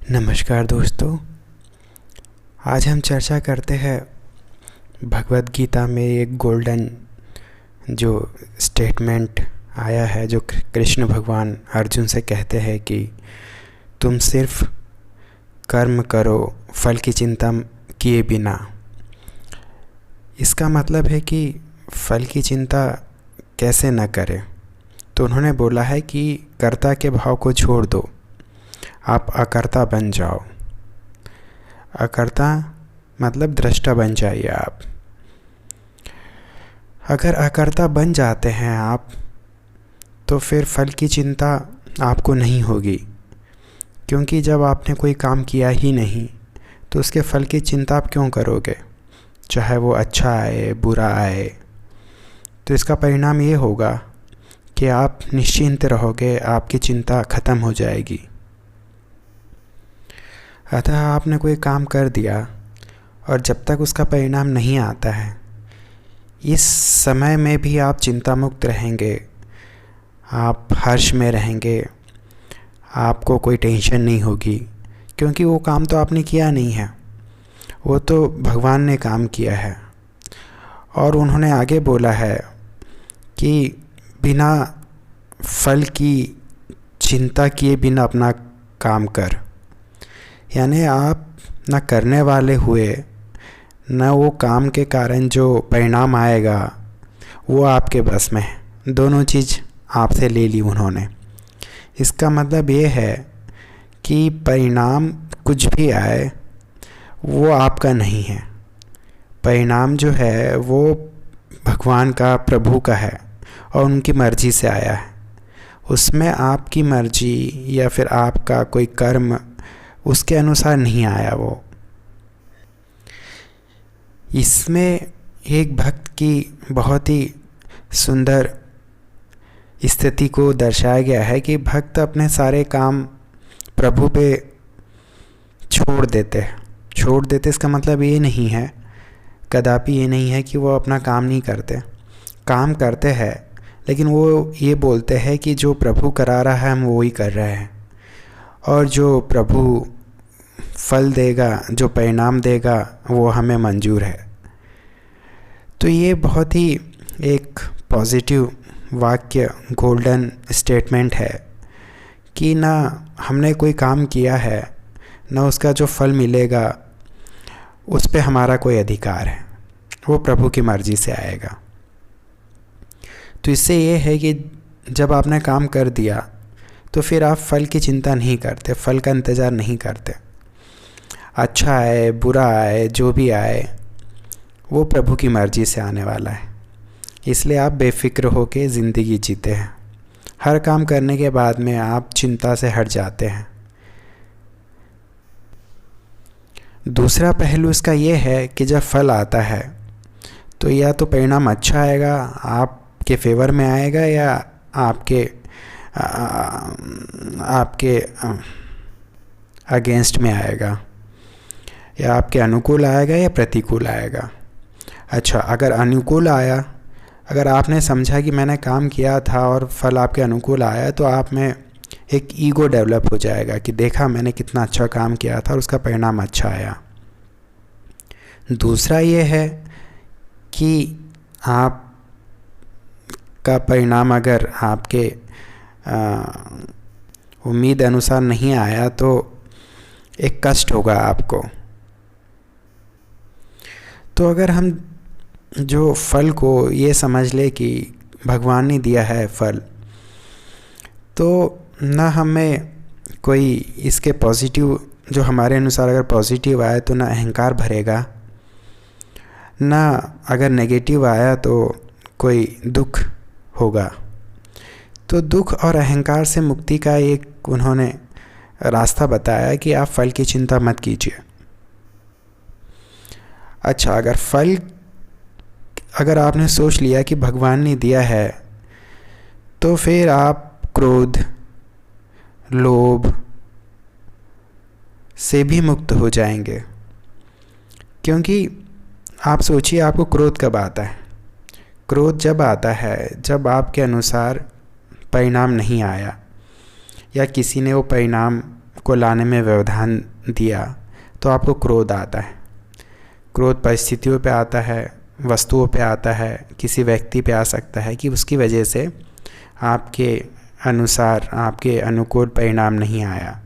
नमस्कार दोस्तों। आज हम चर्चा करते हैं भगवद गीता में एक गोल्डन जो स्टेटमेंट आया है, जो कृष्ण भगवान अर्जुन से कहते हैं कि तुम सिर्फ कर्म करो फल की चिंता किए बिना। इसका मतलब है कि फल की चिंता कैसे न करें। तो उन्होंने बोला है कि कर्ता के भाव को छोड़ दो, आप अकर्ता बन जाओ। अकर्ता मतलब दृष्टा बन जाइए आप। अगर अकर्ता बन जाते हैं आप, तो फिर फल की चिंता आपको नहीं होगी, क्योंकि जब आपने कोई काम किया ही नहीं तो उसके फल की चिंता आप क्यों करोगे। चाहे वो अच्छा आए बुरा आए, तो इसका परिणाम ये होगा कि आप निश्चिंत रहोगे, आपकी चिंता ख़त्म हो जाएगी। अतः आपने कोई काम कर दिया और जब तक उसका परिणाम नहीं आता है, इस समय में भी आप चिंता मुक्त रहेंगे, आप हर्ष में रहेंगे, आपको कोई टेंशन नहीं होगी, क्योंकि वो काम तो आपने किया नहीं है, वो तो भगवान ने काम किया है। और उन्होंने आगे बोला है कि बिना फल की चिंता किए बिना अपना काम कर। यानी आप न करने वाले हुए, न वो काम के कारण जो परिणाम आएगा वो आपके बस में है। दोनों चीज़ आपसे ले ली उन्होंने। इसका मतलब ये है कि परिणाम कुछ भी आए वो आपका नहीं है। परिणाम जो है वो भगवान का, प्रभु का है और उनकी मर्ज़ी से आया है। उसमें आपकी मर्ज़ी या फिर आपका कोई कर्म उसके अनुसार नहीं आया वो। इसमें एक भक्त की बहुत ही सुंदर स्थिति को दर्शाया गया है कि भक्त अपने सारे काम प्रभु पे छोड़ देते हैं। छोड़ देते इसका मतलब ये नहीं है, कदापि ये नहीं है कि वो अपना काम नहीं करते। काम करते हैं, लेकिन वो ये बोलते हैं कि जो प्रभु करा रहा है हम वो ही कर रहे हैं, और जो प्रभु फल देगा, जो परिणाम देगा, वो हमें मंजूर है। तो ये बहुत ही एक पॉजिटिव वाक्य, गोल्डन स्टेटमेंट है कि ना हमने कोई काम किया है, ना उसका जो फल मिलेगा उस पे हमारा कोई अधिकार है, वो प्रभु की मर्ज़ी से आएगा। तो इससे ये है कि जब आपने काम कर दिया तो फिर आप फल की चिंता नहीं करते, फल का इंतज़ार नहीं करते। अच्छा आए बुरा आए, जो भी आए वो प्रभु की मर्ज़ी से आने वाला है। इसलिए आप बेफिक्र होकर ज़िंदगी जीते हैं। हर काम करने के बाद में आप चिंता से हट जाते हैं। दूसरा पहलू इसका ये है कि जब फल आता है तो या तो परिणाम अच्छा आएगा, आपके फेवर में आएगा, या आपके अगेंस्ट में आएगा, या आपके अनुकूल आएगा या प्रतिकूल आएगा। अच्छा, अगर अनुकूल आया, अगर आपने समझा कि मैंने काम किया था और फल आपके अनुकूल आया, तो आप में एक ईगो डेवलप हो जाएगा कि देखा मैंने कितना अच्छा काम किया था और उसका परिणाम अच्छा आया। दूसरा ये है कि आप का परिणाम अगर आपके उम्मीद अनुसार नहीं आया तो एक कष्ट होगा आपको। तो अगर हम जो फल को ये समझ ले कि भगवान ने दिया है फल, तो ना हमें कोई इसके पॉजिटिव, जो हमारे अनुसार अगर पॉजिटिव आया तो ना अहंकार भरेगा, ना अगर नेगेटिव आया तो कोई दुख होगा। तो दुख और अहंकार से मुक्ति का एक उन्होंने रास्ता बताया कि आप फल की चिंता मत कीजिए। अच्छा, अगर आपने सोच लिया कि भगवान ने दिया है, तो फिर आप क्रोध, लोभ से भी मुक्त हो जाएंगे। क्योंकि आप सोचिए, आपको क्रोध कब आता है? क्रोध जब आता है जब आपके अनुसार परिणाम नहीं आया, या किसी ने वो परिणाम को लाने में व्यवधान दिया तो आपको क्रोध आता है। क्रोध परिस्थितियों पे आता है, वस्तुओं पे आता है, किसी व्यक्ति पे आ सकता है कि उसकी वजह से आपके अनुसार, आपके अनुकूल परिणाम नहीं आया।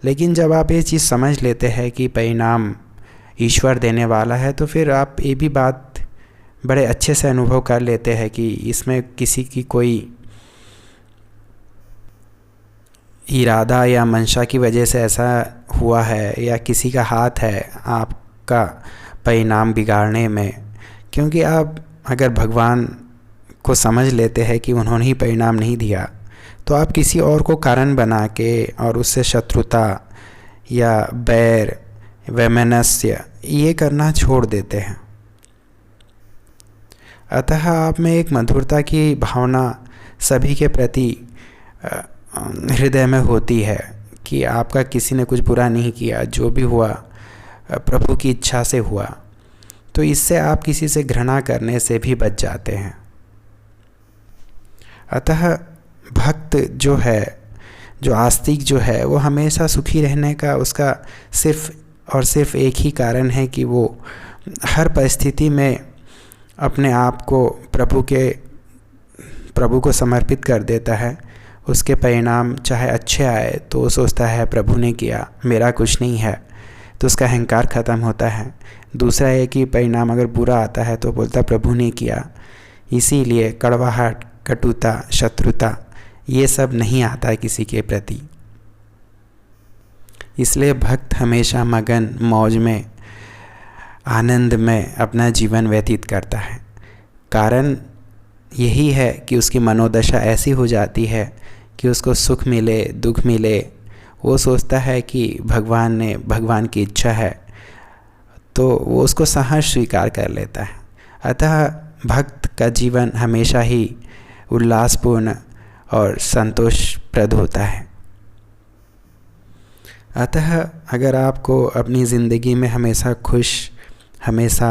लेकिन जब आप ये चीज़ समझ लेते हैं कि परिणाम ईश्वर देने वाला है, तो फिर आप ये भी बात बड़े अच्छे से अनुभव कर लेते हैं कि इसमें किसी की कोई इरादा या मंशा की वजह से ऐसा हुआ है, या किसी का हाथ है आपका परिणाम बिगाड़ने में। क्योंकि आप अगर भगवान को समझ लेते हैं कि उन्होंने ही परिणाम नहीं दिया, तो आप किसी और को कारण बना के और उससे शत्रुता या बैर, वैमनस्य ये करना छोड़ देते हैं। अतः आप में एक मधुरता की भावना सभी के प्रति हृदय में होती है कि आपका किसी ने कुछ बुरा नहीं किया, जो भी हुआ प्रभु की इच्छा से हुआ। तो इससे आप किसी से घृणा करने से भी बच जाते हैं। अतः भक्त जो है, जो आस्तिक जो है, वो हमेशा सुखी रहने का उसका सिर्फ और सिर्फ एक ही कारण है कि वो हर परिस्थिति में अपने आप को प्रभु को समर्पित कर देता है। उसके परिणाम चाहे अच्छे आए तो वो सोचता है प्रभु ने किया, मेरा कुछ नहीं है, तो उसका अहंकार ख़त्म होता है। दूसरा है कि परिणाम अगर बुरा आता है तो बोलता प्रभु ने किया। इसीलिए कड़वाहट, कटुता, शत्रुता ये सब नहीं आता है किसी के प्रति। इसलिए भक्त हमेशा मगन, मौज में, आनंद में अपना जीवन व्यतीत करता है। कारण यही है कि उसकी मनोदशा ऐसी हो जाती है कि उसको सुख मिले, दुख मिले, वो सोचता है कि भगवान की इच्छा है, तो वो उसको सहर्ष स्वीकार कर लेता है। अतः भक्त का जीवन हमेशा ही उल्लासपूर्ण और संतोषप्रद होता है। अतः अगर आपको अपनी ज़िंदगी में हमेशा खुश, हमेशा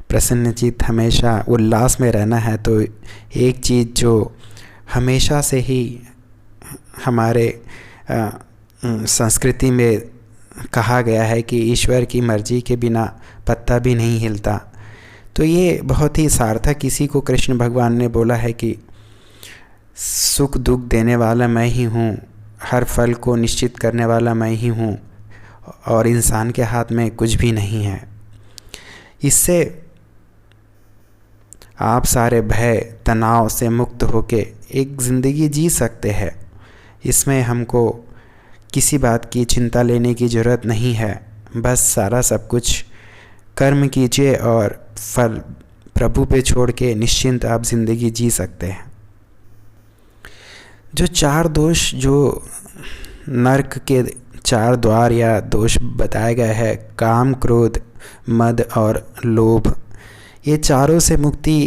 प्रसन्नचित्त, हमेशा उल्लास में रहना है, तो एक चीज़ जो हमेशा से ही हमारे संस्कृति में कहा गया है कि ईश्वर की मर्जी के बिना पत्ता भी नहीं हिलता, तो ये बहुत ही सार्थक इसी को कृष्ण भगवान ने बोला है कि सुख दुख देने वाला मैं ही हूँ, हर फल को निश्चित करने वाला मैं ही हूँ, और इंसान के हाथ में कुछ भी नहीं है। इससे आप सारे भय, तनाव से मुक्त होके एक ज़िंदगी जी सकते हैं। इसमें हमको किसी बात की चिंता लेने की ज़रूरत नहीं है। बस सारा सब कुछ कर्म कीजिए और फल प्रभु पे छोड़ के निश्चिंत आप ज़िंदगी जी सकते हैं। जो 4 दोष, जो नर्क के 4 द्वार या दोष बताए गए हैं, काम, क्रोध, मद और लोभ, ये चारों से मुक्ति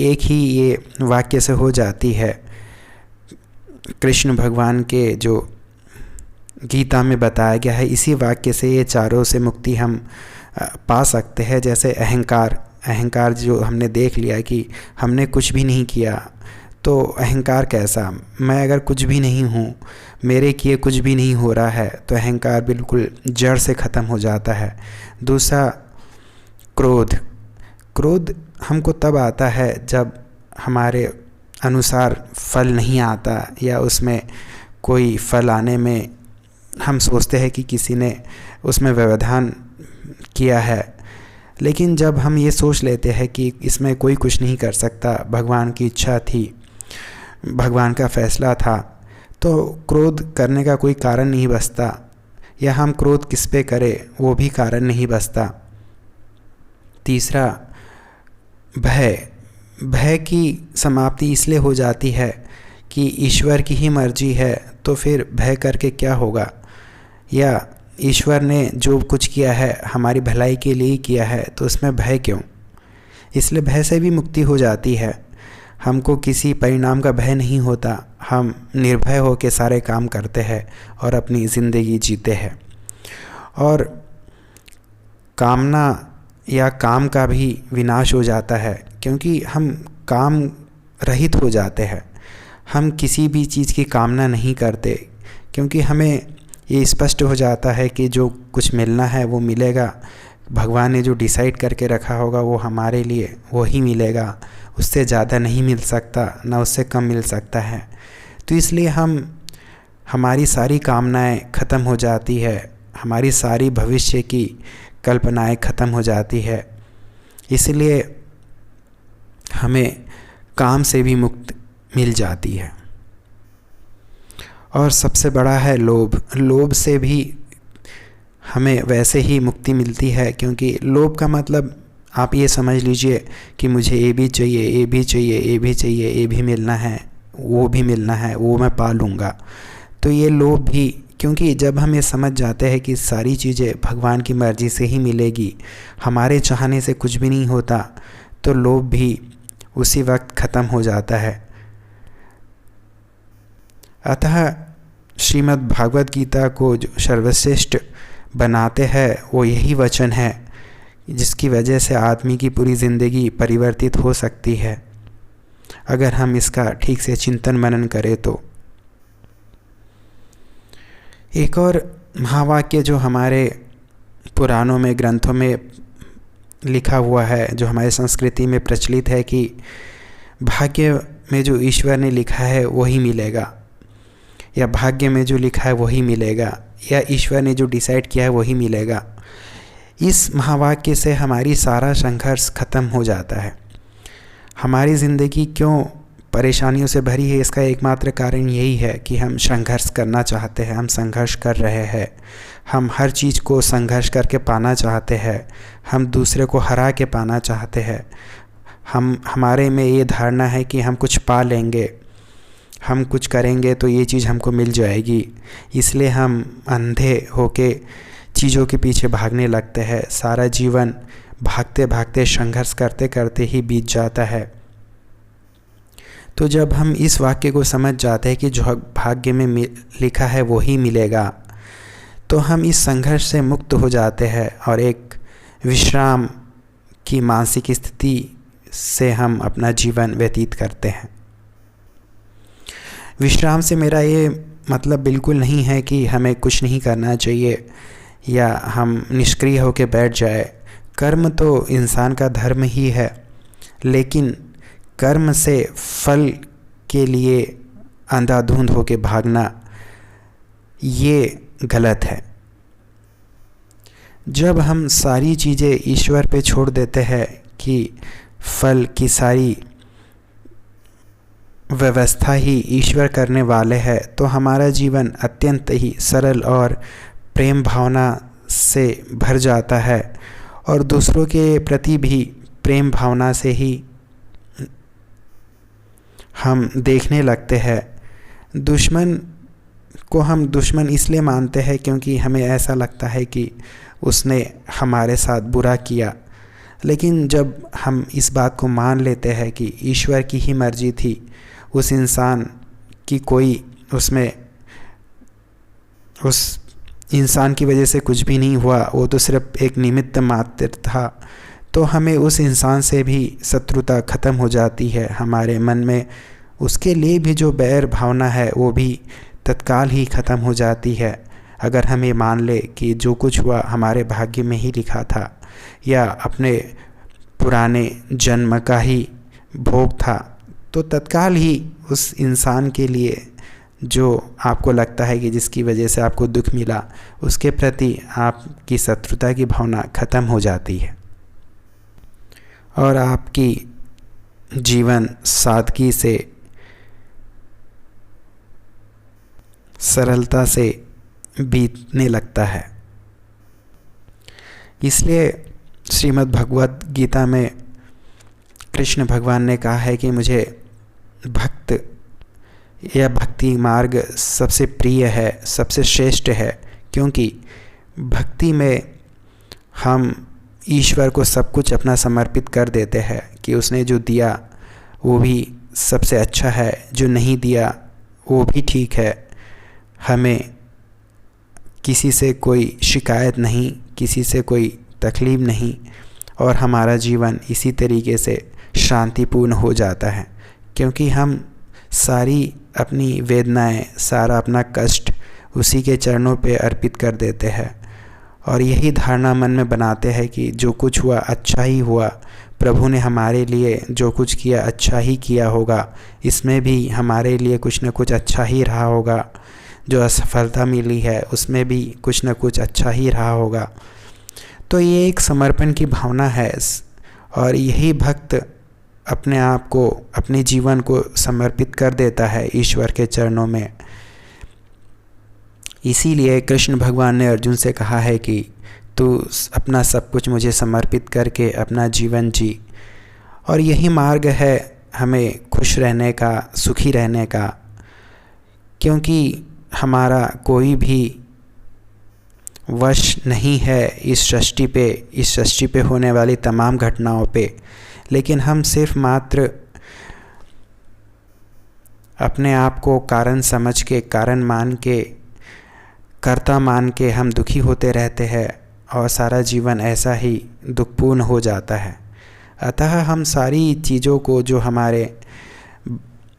एक ही ये वाक्य से हो जाती है। कृष्ण भगवान के जो गीता में बताया गया है, इसी वाक्य से ये चारों से मुक्ति हम पा सकते हैं। जैसे अहंकार जो हमने देख लिया कि हमने कुछ भी नहीं किया, तो अहंकार कैसा, मैं अगर कुछ भी नहीं हूँ, मेरे किए कुछ भी नहीं हो रहा है, तो अहंकार बिल्कुल जड़ से ख़त्म हो जाता है। दूसरा क्रोध हमको तब आता है जब हमारे अनुसार फल नहीं आता, या उसमें कोई फल आने में हम सोचते हैं कि किसी ने उसमें व्यवधान किया है। लेकिन जब हम ये सोच लेते हैं कि इसमें कोई कुछ नहीं कर सकता, भगवान की इच्छा थी, भगवान का फैसला था, तो क्रोध करने का कोई कारण नहीं बचता, या हम क्रोध किस पे करें वो भी कारण नहीं बचता। तीसरा, भय की समाप्ति इसलिए हो जाती है कि ईश्वर की ही मर्जी है, तो फिर भय करके क्या होगा, या ईश्वर ने जो कुछ किया है हमारी भलाई के लिए ही किया है, तो उसमें भय क्यों। इसलिए भय से भी मुक्ति हो जाती है। हमको किसी परिणाम का भय नहीं होता, हम निर्भय होकर सारे काम करते हैं और अपनी ज़िंदगी जीते हैं। और कामना या काम का भी विनाश हो जाता है, क्योंकि हम काम रहित हो जाते हैं। हम किसी भी चीज़ की कामना नहीं करते, क्योंकि हमें ये स्पष्ट हो जाता है कि जो कुछ मिलना है वो मिलेगा। भगवान ने जो डिसाइड करके रखा होगा वो हमारे लिए वो ही मिलेगा, उससे ज़्यादा नहीं मिल सकता, ना उससे कम मिल सकता है। तो इसलिए हमारी सारी कामनाएं ख़त्म हो जाती है, हमारी सारी भविष्य की कल्पनाएं ख़त्म हो जाती है। इसलिए हमें काम से भी मुक्ति मिल जाती है। और सबसे बड़ा है लोभ। लोभ से भी हमें वैसे ही मुक्ति मिलती है, क्योंकि लोभ का मतलब आप ये समझ लीजिए कि मुझे ये भी चाहिए, ये भी चाहिए, ये भी चाहिए, ये भी मिलना है, वो भी मिलना है, वो मैं पा लूँगा। तो ये लोभ भी, क्योंकि जब हम ये समझ जाते हैं कि सारी चीज़ें भगवान की मर्ज़ी से ही मिलेगी, हमारे चाहने से कुछ भी नहीं होता, तो लोभ भी उसी वक्त ख़त्म हो जाता है। अतः श्रीमद् भागवत गीता को जो सर्वश्रेष्ठ बनाते हैं वो यही वचन है, जिसकी वजह से आदमी की पूरी ज़िंदगी परिवर्तित हो सकती है अगर हम इसका ठीक से चिंतन मनन करें तो। एक और महावाक्य जो हमारे पुराणों में, ग्रंथों में लिखा हुआ है, जो हमारी संस्कृति में प्रचलित है कि भाग्य में जो ईश्वर ने लिखा है वही मिलेगा, या भाग्य में जो लिखा है वही मिलेगा, या ईश्वर ने जो डिसाइड किया है वही मिलेगा। इस महावाक्य से हमारी सारा संघर्ष ख़त्म हो जाता है। हमारी ज़िंदगी क्यों परेशानियों से भरी है, इसका एकमात्र कारण यही है कि हम संघर्ष करना चाहते हैं, हम संघर्ष कर रहे हैं, हम हर चीज़ को संघर्ष करके पाना चाहते हैं, हम दूसरे को हरा के पाना चाहते हैं। हमारे में ये धारणा है कि हम कुछ पा लेंगे, हम कुछ करेंगे तो ये चीज़ हमको मिल जाएगी, इसलिए हम अंधे होके चीज़ों के पीछे भागने लगते हैं। सारा जीवन भागते भागते संघर्ष करते करते ही बीत जाता है। तो जब हम इस वाक्य को समझ जाते हैं कि जो भाग्य में लिखा है वो ही मिलेगा, तो हम इस संघर्ष से मुक्त हो जाते हैं और एक विश्राम की मानसिक स्थिति से हम अपना जीवन व्यतीत करते हैं। विश्राम से मेरा ये मतलब बिल्कुल नहीं है कि हमें कुछ नहीं करना चाहिए या हम निष्क्रिय होकर बैठ जाए। कर्म तो इंसान का धर्म ही है, लेकिन कर्म से फल के लिए अंधाधुंध होकर भागना ये गलत है। जब हम सारी चीज़ें ईश्वर पे छोड़ देते हैं कि फल की सारी व्यवस्था ही ईश्वर करने वाले हैं, तो हमारा जीवन अत्यंत ही सरल और प्रेम भावना से भर जाता है और दूसरों के प्रति भी प्रेम भावना से ही हम देखने लगते हैं। दुश्मन को हम दुश्मन इसलिए मानते हैं क्योंकि हमें ऐसा लगता है कि उसने हमारे साथ बुरा किया, लेकिन जब हम इस बात को मान लेते हैं कि ईश्वर की ही मर्जी थी, उस इंसान की कोई उसमें उस इंसान की वजह से कुछ भी नहीं हुआ, वो तो सिर्फ एक निमित्त मात्र था, तो हमें उस इंसान से भी शत्रुता ख़त्म हो जाती है। हमारे मन में उसके लिए भी जो बैर भावना है वो भी तत्काल ही ख़त्म हो जाती है। अगर हम ये मान ले कि जो कुछ हुआ हमारे भाग्य में ही लिखा था या अपने पुराने जन्म का ही भोग था, तो तत्काल ही उस इंसान के लिए जो आपको लगता है कि जिसकी वजह से आपको दुख मिला, उसके प्रति आपकी शत्रुता की भावना ख़त्म हो जाती है और आपकी जीवन सादगी से, सरलता से बीतने लगता है। इसलिए श्रीमद् भगवत गीता में कृष्ण भगवान ने कहा है कि मुझे भक्त या भक्ति मार्ग सबसे प्रिय है, सबसे श्रेष्ठ है, क्योंकि भक्ति में हम ईश्वर को सब कुछ अपना समर्पित कर देते हैं कि उसने जो दिया वो भी सबसे अच्छा है, जो नहीं दिया वो भी ठीक है। हमें किसी से कोई शिकायत नहीं, किसी से कोई तकलीफ़ नहीं और हमारा जीवन इसी तरीके से शांतिपूर्ण हो जाता है, क्योंकि हम सारी अपनी वेदनाएं, सारा अपना कष्ट उसी के चरणों पे अर्पित कर देते हैं और यही धारणा मन में बनाते हैं कि जो कुछ हुआ अच्छा ही हुआ, प्रभु ने हमारे लिए जो कुछ किया अच्छा ही किया होगा, इसमें भी हमारे लिए कुछ न कुछ अच्छा ही रहा होगा, जो असफलता मिली है उसमें भी कुछ न कुछ अच्छा ही रहा होगा। तो ये एक समर्पण की भावना है और यही भक्त अपने आप को, अपने जीवन को समर्पित कर देता है ईश्वर के चरणों में। इसीलिए कृष्ण भगवान ने अर्जुन से कहा है कि तू अपना सब कुछ मुझे समर्पित करके अपना जीवन जी। और यही मार्ग है हमें खुश रहने का, सुखी रहने का, क्योंकि हमारा कोई भी वश नहीं है इस सृष्टि पे होने वाली तमाम घटनाओं पे, लेकिन हम सिर्फ मात्र अपने आप को कारण समझ के, कारण मान के, कर्ता मान के हम दुखी होते रहते हैं और सारा जीवन ऐसा ही दुखपूर्ण हो जाता है। अतः हम सारी चीज़ों को जो हमारे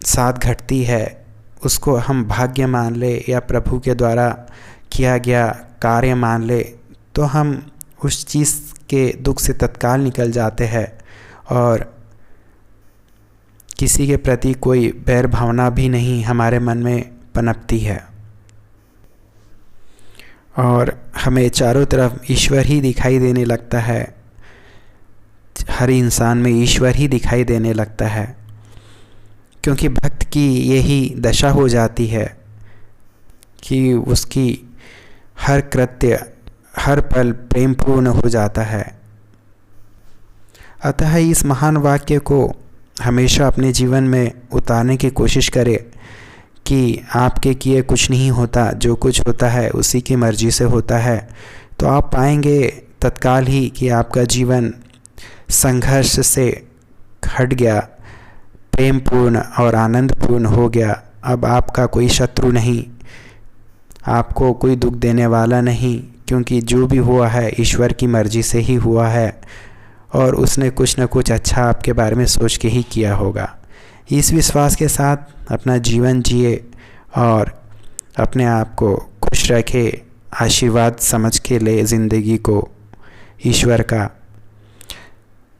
साथ घटती है उसको हम भाग्य मान ले या प्रभु के द्वारा किया गया कार्य मान ले, तो हम उस चीज़ के दुख से तत्काल निकल जाते हैं और किसी के प्रति कोई बैर भावना भी नहीं हमारे मन में पनपती है और हमें चारों तरफ ईश्वर ही दिखाई देने लगता है। हर इंसान में ईश्वर ही दिखाई देने लगता है, क्योंकि भक्त की यही दशा हो जाती है कि उसकी हर कृत्य, हर पल प्रेमपूर्ण हो जाता है। अतः इस महान वाक्य को हमेशा अपने जीवन में उतारने की कोशिश करें कि आपके किए कुछ नहीं होता, जो कुछ होता है उसी की मर्जी से होता है। तो आप पाएंगे तत्काल ही कि आपका जीवन संघर्ष से हट गया, प्रेमपूर्ण और आनंदपूर्ण हो गया। अब आपका कोई शत्रु नहीं, आपको कोई दुख देने वाला नहीं, क्योंकि जो भी हुआ है ईश्वर की मर्जी से ही हुआ है और उसने कुछ न कुछ अच्छा आपके बारे में सोच के ही किया होगा। इस विश्वास के साथ अपना जीवन जिए और अपने आप को खुश रखे, आशीर्वाद समझ के ले ज़िंदगी को ईश्वर का।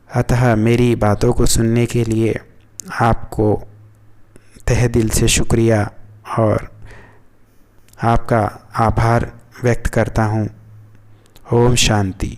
अतः मेरी बातों को सुनने के लिए आपको तहे दिल से शुक्रिया और आपका आभार व्यक्त करता हूँ। ओम शांति।